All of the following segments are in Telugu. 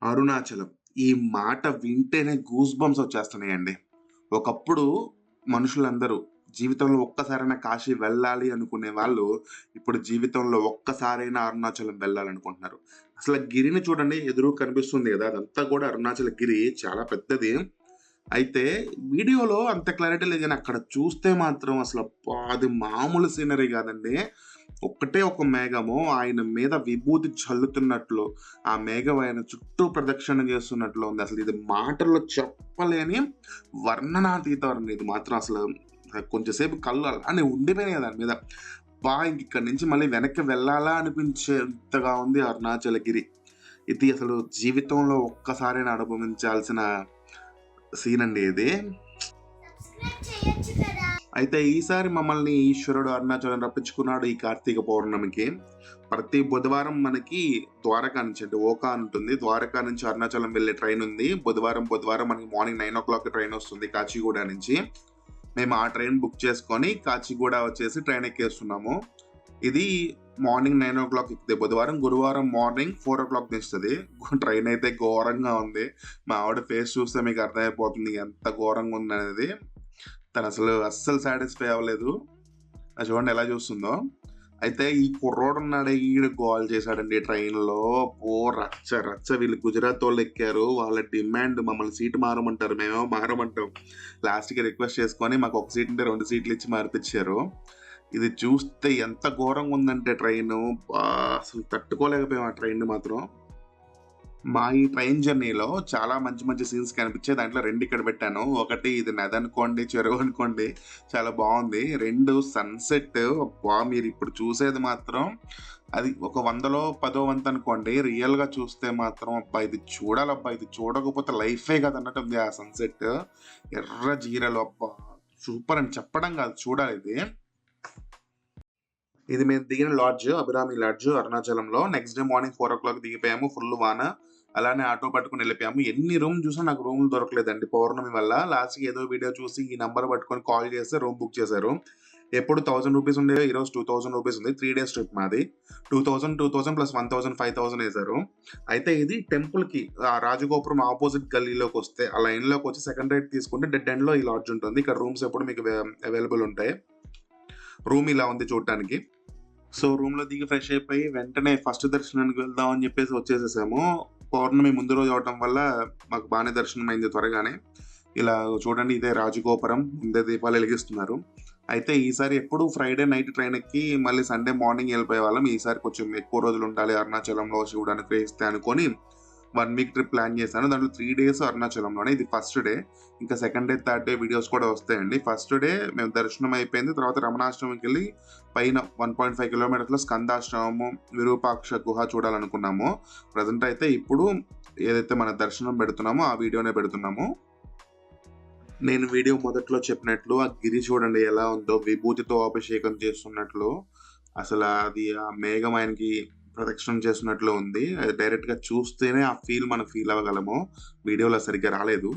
అరుణాచలం. ఈ మాట వింటేనే గూస్ బంప్స్ వచ్చేస్తున్నాయండి. ఒకప్పుడు మనుషులందరూ జీవితంలో ఒక్కసారైనా కాశీ వెళ్ళాలి అనుకునే వాళ్ళు, ఇప్పుడు జీవితంలో ఒక్కసారైనా అరుణాచలం వెళ్ళాలనుకుంటున్నారు. అసల గిరిని చూడండి, ఎదురుగా కనిపిస్తుంది గదా! అదంతా గూడా అరుణాచల గిరి చాలా పెద్దది. అయితే వీడియోలో అంత క్లారిటీ లేదు గానీ, అక్కడ చూస్తే మాత్రం అసలబ్బా! అది మామూలు సీనరీ గాదండి. ఒక్కటే ఒక మేఘము ఆయన మీద విభూది చల్లుతున్నట్లు, ఆ మేఘం ఆయన చుట్టూ ప్రదక్షిణ చేస్తున్నట్లు ఉంది. అసలు ఇది మాటల్లో చెప్పలేని వర్ణనాతీతం అండి ఇది మాత్రం అసలు. కొంచెం సేపు కళ్ళు అలానే ఉండిపోయినాయి దాని మీద. ఇంకిక్కడి నుంచి మళ్ళీ వెనక్కి వెళ్ళాలా అనిపించేంతగా ఉంది అరుణాచలగిరి. ఇది అసలు జీవితంలో ఒక్కసారైనా అనుభవించాల్సిన సీన్ అండి ఇది. అయితే ఈసారి మమ్మల్ని ఈశ్వరుడు అరుణాచలం రప్పించుకున్నాడు ఈ కార్తీక పౌర్ణమికి. ప్రతి బుధవారం మనకి ద్వారకా నుంచి అంటే ఓకా అని ఉంటుంది. ద్వారకా నుంచి అరుణాచలం వెళ్ళే ట్రైన్ ఉంది. బుధవారం మనకి మార్నింగ్ 9:00 ట్రైన్ వస్తుంది కాచిగూడ నుంచి. మేము ఆ ట్రైన్ బుక్ చేసుకొని కాచిగూడ వచ్చేసి ట్రైన్ ఎక్కేస్తున్నాము. ఇది మార్నింగ్ 9:00 ఎక్కితే బుధవారం, గురువారం మార్నింగ్ 4:00 దించుతది. ట్రైన్ అయితే ఘోరంగా ఉంది. మా ఆవిడ ఫేస్ చూస్తే మీకు అర్థమైపోతుంది ఎంత ఘోరంగా ఉందనేది. తను అస్సలు సాటిస్ఫై అవ్వలేదు. అది చూడండి ఎలా చూస్తుందో. అయితే ఈ కుర్రోడున్నాడే ఈడు గోల చేశాడండి ట్రైన్‌లో. రచ్చ రచ్చ. వీళ్ళు గుజరాతోళ్ళు ఎక్కారు. వాళ్ళ డిమాండ్ మమ్మల్ని సీట్ మారమంటారు. మేమేమో మారమంటాం. లాస్ట్‌కి రిక్వెస్ట్ చేసుకొని మాకు ఒక సీట్ ఉంటే 2 సీట్లు ఇచ్చి మార్పిచ్చారు. ఇది చూస్తే ఎంత ఘోరంగా ఉందంటే ట్రైను. అసలు తట్టుకోలేకపోయాం ఆ ట్రైన్‌ని మాత్రం. మా ఈ ట్రైన్ జర్నీలో చాలా మంచి మంచి సీన్స్ కనిపించాయి. దాంట్లో 2 ఇక్కడ పెట్టాను. ఒకటి ఇది నది అనుకోండి, చెరువు అనుకోండి చాలా బావుంది. 2 సన్‌సెట్. మీరిప్పుడు చూసేది మాత్రం అది ఒక 100లో 10వ వంతు అనుకోండి. రియల్‌గా చూస్తే మాత్రం ఇది చూడాలబ్బా! ఇది చూడకపోతే లైఫే కాదన్నట్టుంది ఆ సన్‌సెట్. ఎర్ర జీరలు సూపర్ అని చెప్పడం కాదు చూడాలిది. ఇది మేము దిగిన లాడ్జ్ అభిరామి లాడ్జ్ అరుణాచలంలో. Next day morning 4:00 దిగిపోయాము. ఫుల్ వాన. అలానే ఆటో పట్టుకొని వెళ్ళిపోయాము. ఎన్ని రూమ్ చూసినా నాకు రూములు దొరకలేదండి పౌర్ణమి వల్ల. లాస్ట్‌కి ఏదో వీడియో చూసి ఈ నంబర్ పట్టుకొని కాల్ చేస్తే రూమ్ బుక్ చేశారు. ఎప్పుడు ₹1000 ఉండేవి. ఈరోజు ₹2000 ఉంది. 3 డేస్ ట్రిప్ మాది. 2000 ప్లస్ 1000 5000 ఏసారు. అయితే ఇది టెంపుల్‌కి రాజగోపురం ఆపోజిట్ గల్లీలోకి వస్తే ఆ లైన్‌లోకి వచ్చి సెకండ్ రైట్ తీసుకుంటే డెడ్ ఎండ్‌లో ఈ లాడ్జ్ ఉంటుంది. ఇక్కడ రూమ్స్ ఎప్పుడు మీకు అవైలబుల్ ఉంటాయి. రూమ్ ఇలా ఉంది చూడటానికి. సో రూమ్‌లో దిగి ఫ్రెష్ అయిపోయి వెంటనే ఫస్ట్ దర్శనానికి వెళ్దాం అని చెప్పేసి వచ్చేసేసాము. పౌర్ణమి ముందు రోజు అవ్వటం వల్ల మాకు బానే దర్శనం అయింది త్వరగానే. ఇలా చూడండి ఇదే రాజగోపురం. ముందే దీపాలు వెలిగిస్తున్నారు. అయితే ఈసారి ఎప్పుడు ఫ్రైడే నైట్ ట్రైన్ ఎక్కి మళ్ళీ సండే మార్నింగ్ వెళ్ళిపోయేవాళ్ళం. ఈసారి కొంచెం ఎక్కువ రోజులు ఉండాలి అరుణాచలంలో శివుడు అనుగ్రహిస్తే అనుకోని 1 వీక్ ట్రిప్ ప్లాన్ చేశాను. దాంట్లో 3 డేస్ అరుణాచలంలోనే. ఇది ఫస్ట్ డే. ఇంకా second day, third day videos కూడా వస్తాయండి. ఫస్ట్ డే మేము దర్శనం అయిపోయింది. తర్వాత రమణాశ్రమంకెళ్ళి పైన 1.5 కిలోమీటర్స్‌లో స్కందాశ్రమము, విరూపాక్ష గుహ చూడాలనుకున్నాము. ప్రెజెంట్ అయితే ఇప్పుడు ఏదైతే మన దర్శనం పెడుతున్నామో ఆ వీడియోనే పెడుతున్నాము. నేను వీడియో మొదట్లో చెప్పినట్లు ఆ గిరి చూడండి ఎలా ఉందో విభూతితో అభిషేకం చేస్తున్నట్లు. అది ఆ మేఘం ఆయనకి ప్రదక్షిణం చేస్తున్నట్లు ఉంది. అది డైరెక్ట్‌గా చూస్తేనే ఆ ఫీల్ మనం ఫీల్ అవ్వగలము. వీడియోలో సరిగ్గా రాలేదు.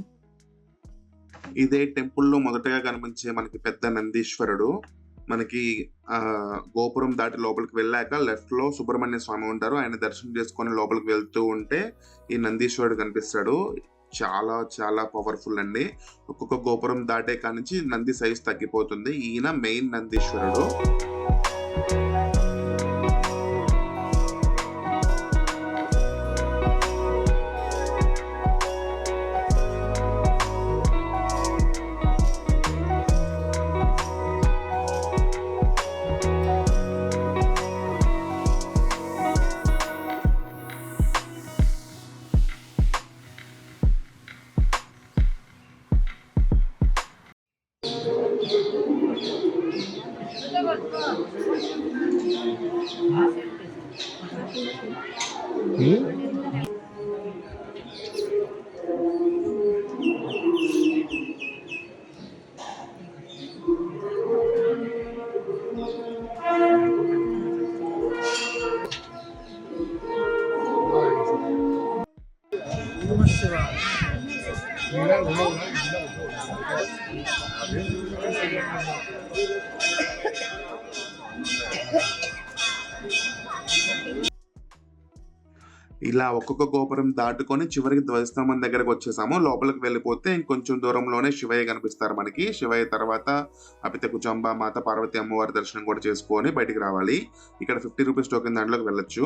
ఇదే టెంపుల్‌లో మొదటగా కనిపించే మనకి పెద్ద నందీశ్వరుడు. మనకి గోపురం దాటి లోపలికి వెళ్ళాక లెఫ్ట్‌లో సుబ్రహ్మణ్య స్వామి ఉంటారు. ఆయన దర్శనం చేసుకొని లోపలికి వెళ్తూ ఉంటే ఈ నందీశ్వరుడు కనిపిస్తాడు. చాలా చాలా పవర్‌ఫుల్ అండి. ఒక్కొక్క గోపురం దాటే కానించి నంది సైజ్ తగ్గిపోతుంది. ఈయన మెయిన్ నందీశ్వరుడు. ఇలా ఒక్కొక్క గోపురం దాటుకొని చివరికి ధ్వజస్తంభం దగ్గరకొచ్చేసాము. లోపలికి వెళ్ళిపోతే ఇంకొంచెం దూరంలోనే శివయ్య కనిపిస్తారు మనకి. శివయ్య తర్వాత అపిత కుచంబ మాత పార్వతి అమ్మవారి దర్శనం కూడా చేసుకొని బయటికి రావాలి. ఇక్కడ 50 రూపీస్ టోకెన్ దాంట్లోకి వెళ్ళొచ్చు.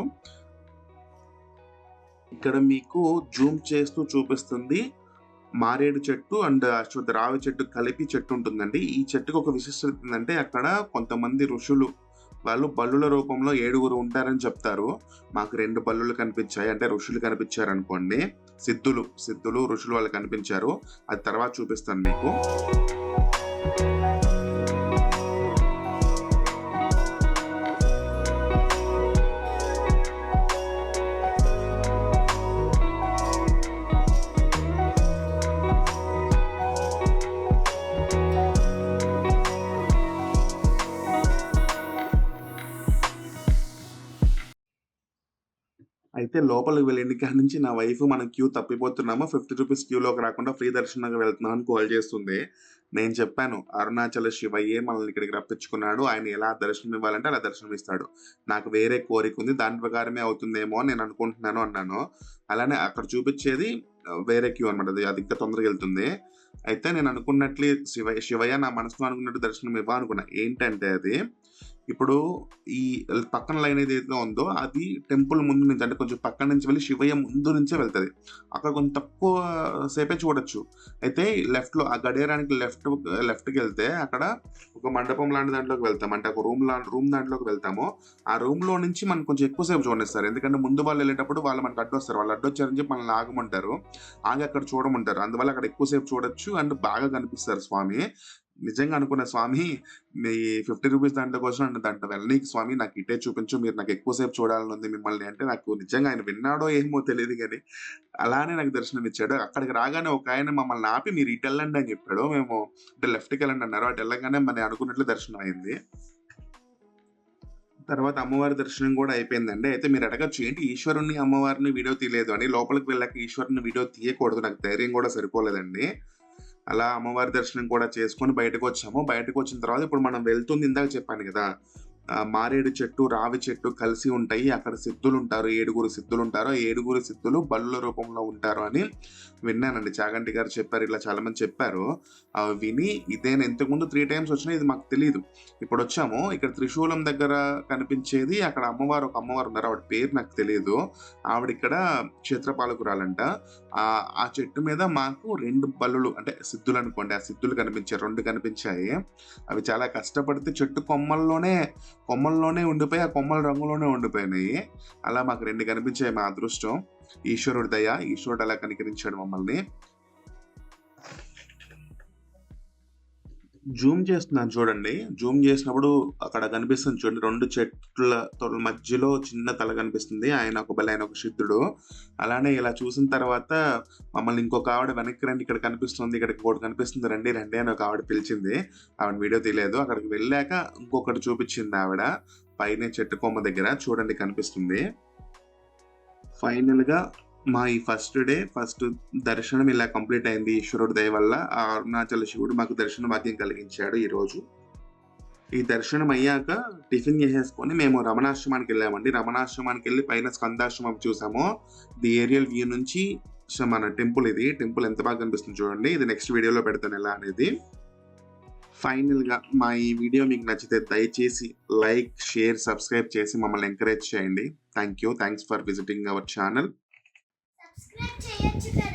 ఇక్కడ మీకు జూమ్ చేస్తూ చూపిస్తుంది మారేడు చెట్టు అండ్ అశ్వత్థ రావి చెట్టు కలిపి చెట్టు ఉంటుందండి. ఈ చెట్టుకు ఒక విశిష్టత ఏంటంటే అక్కడ కొంతమంది ఋషులు వాళ్ళు బల్లుల రూపంలో 7 ఉంటారని చెప్తారు. మాకు 2 బల్లులు కనిపించాయి. అంటే ఋషులు కనిపించారనుకోండి. సిద్ధులు ఋషులు వాళ్ళు కనిపించారు. అది తర్వాత చూపిస్తాను మీకు. అయితే లోపలికి వెళ్ళిన కాడి నుంచి నా వైఫ్ మనం క్యూ తప్పిపోతున్నాము. 50 రూపీస్ క్యూలోకి రాకుండా ఫ్రీ దర్శనంకి వెళ్తున్నాం అని కాల్ చేస్తుంది. నేను చెప్పాను, అరుణాచల శివయ్యే మనల్ని ఇక్కడికి రప్పించుకున్నాడు. ఆయన ఎలా దర్శనం ఇవ్వాలంటే అలా దర్శనం ఇస్తాడు. నాకు వేరే కోరిక ఉంది. దాని ప్రకారమే అవుతుందేమో అని నేను అనుకుంటున్నాను అన్నాను. అలానే అక్కడ చూపించేది వేరే క్యూ అనమాట. అది ఇంకా తొందరగా వెళ్తుంది. అయితే నేను అనుకున్నట్లే శివయ్య నా మనసులో అనుకున్నట్టు దర్శనం ఇవ్వాలనుకున్నా. ఏంటంటే అది ఇప్పుడు ఈ పక్కన లైన్ ఏదైతే ఉందో అది టెంపుల్ ముందు నుంచి అంటే కొంచెం పక్కన నుంచి వెళ్ళి శివయ్య ముందు నుంచే వెళ్తది. అక్కడ కొంచెం తక్కువ సేపే చూడొచ్చు. అయితే లెఫ్ట్‌లో ఆ గడియారానికి లెఫ్ట్‌కెళ్తే అక్కడ ఒక మండపం లాంటి దాంట్లోకి వెళ్తాం. అంటే ఒక రూమ్ దాంట్లోకి వెళ్తాము. ఆ రూమ్‌లో నుంచి మనం కొంచెం ఎక్కువ సేపు చూడనిస్తారు. ఎందుకంటే ముందు వాళ్ళు వెళ్ళేటప్పుడు వాళ్ళు మనకు అడ్డొస్తారు. వాళ్ళు అడ్డొచ్చారని చెప్పి మనల్ని ఆగమంటారు. ఆగి అక్కడ చూడమంటారు. అందువల్ల అక్కడ ఎక్కువ సేపు చూడొచ్చు అండ్ బాగా కనిపిస్తారు స్వామి. నిజంగా అనుకున్న స్వామి మీ 50 రూపీస్ దాంట్లో కోసం దాంట్లో వెళ్ళనీకి స్వామి నాకు ఇటే చూపించు. మీరు నాకు ఎక్కువ సేపు చూడాలని ఉంది మిమ్మల్ని అంటే నాకు నిజంగా ఆయన విన్నాడో ఏమో తెలీదు గానీ, అలానే నాకు దర్శనం ఇచ్చాడు. అక్కడికి రాగానే ఒకాయన మమ్మల్ని ఆపి మీరు ఇటెళ్ళండి అని చెప్పాడు. మేము అంటే లెఫ్ట్‌కెళ్ళండి అన్నారు. అటు వెళ్ళగానే మరి అనుకున్నట్లు దర్శనం అయింది. తర్వాత అమ్మవారి దర్శనం కూడా అయిపోయిందండి. అయితే మీరు అడగొచ్చు ఏంటి ఈశ్వరుడిని, అమ్మవారిని వీడియో తీయలేదు అని. లోపలికి వెళ్ళాక ఈశ్వరుడిని వీడియో తీయకూడదు. నాకు ధైర్యం కూడా సరిపోలేదండి. అలా అమ్మవారి దర్శనం కూడా చేసుకొని బయటకొచ్చాము. బయటకొచ్చిన తర్వాత ఇప్పుడు మనం వెళ్తుంది ఇందాక చెప్పాను గదా! మారేడు చెట్టు, రావి చెట్టు కలిసి ఉంటాయి. అక్కడ సిద్ధులుంటారు. 7 సిద్ధులుంటారు. ఆ 7 సిద్ధులు బల్లుల రూపంలో ఉంటారు అని విన్నానండి. చాగంటి గారు చెప్పారు. ఇలా చాలా మంది చెప్పారు. విని ఇదేనా ఇంతకుముందు 3 టైమ్స్ వచ్చినా ఇది మాకు తెలీదు. ఇప్పుడొచ్చాము. ఇక్కడ త్రిశూలం దగ్గర కనిపించేది అక్కడ ఒక అమ్మవారు ఉన్నారు. ఆవిడ పేరు నాకు తెలీదు. ఆవిడిక్కడ క్షేత్రపాలకురాలంట. ఆ చెట్టు మీద మాకు 2 బల్లులు అంటే సిద్ధులనుకోండి. ఆ సిద్ధులు కనిపించాయి. 2 కనిపించాయి. అవి చాలా కష్టపడితే చెట్టు కొమ్మల్లోనే ఉండిపోయి, ఆ కొమ్మల రంగులోనే ఉండిపోయినాయి. అలా మాకు 2 కనిపించాయి మా అదృష్టం. ఈశ్వరుడి దయ. ఈశ్వరుడు అలా కనికరించాడు మమ్మల్ని. జూమ్ చేస్తున్నాను చూడండి. జూమ్ చేసినప్పుడు అక్కడ కనిపిస్తుంది చూడండి 2 చెట్ల మధ్యలో చిన్న తల కనిపిస్తుంది. ఆయన ఒక సిద్ధుడు. అలానే ఇలా చూసిన తర్వాత మమ్మల్ని ఇంకొక ఆవిడ వెనక్కి రండి ఇక్కడ కనిపిస్తుంది. ఇక్కడ ఇంకోటి కనిపిస్తుంది రండి అని ఒక ఆవిడ పిలిచింది. ఆవిడ వీడియో తీయలేదు. అక్కడికి వెళ్ళాక ఇంకొకటి చూపించింది ఆవిడ. పైనే చెట్టు కొమ్మ దగ్గర చూడండి కనిపిస్తుంది. ఫైనల్‌గా మా ఈ ఫస్ట్ దర్శనం ఇలా కంప్లీట్ అయింది. ఈశ్వరుడి దయ వల్ల. ఆ అరుణాచల శివుడు మాకు దర్శన భాగ్యం కలిగించాడు ఈరోజు. ఈ దర్శనం అయ్యాక టిఫిన్ చేసేసుకొని మేము రమణాశ్రమానికెళ్ళామండి. రమణాశ్రమానికెళ్ళి పైన స్కందాశ్రమం చూసాము. ది ఏరియల్ వ్యూ నుంచి మన టెంపుల్ ఇది. టెంపుల్ ఎంత బాగా కనిపిస్తుంది చూడండి. ఇది నెక్స్ట్ వీడియోలో పెడతాను ఎలా అనేది. ఫైనల్‌గా మా ఈ వీడియో మీకు నచ్చితే దయచేసి లైక్, షేర్, సబ్స్క్రైబ్ చేసి మమ్మల్ని ఎంకరేజ్ చేయండి. Thanks for visiting our channel. Subscribe చేయొచ్చు కదా.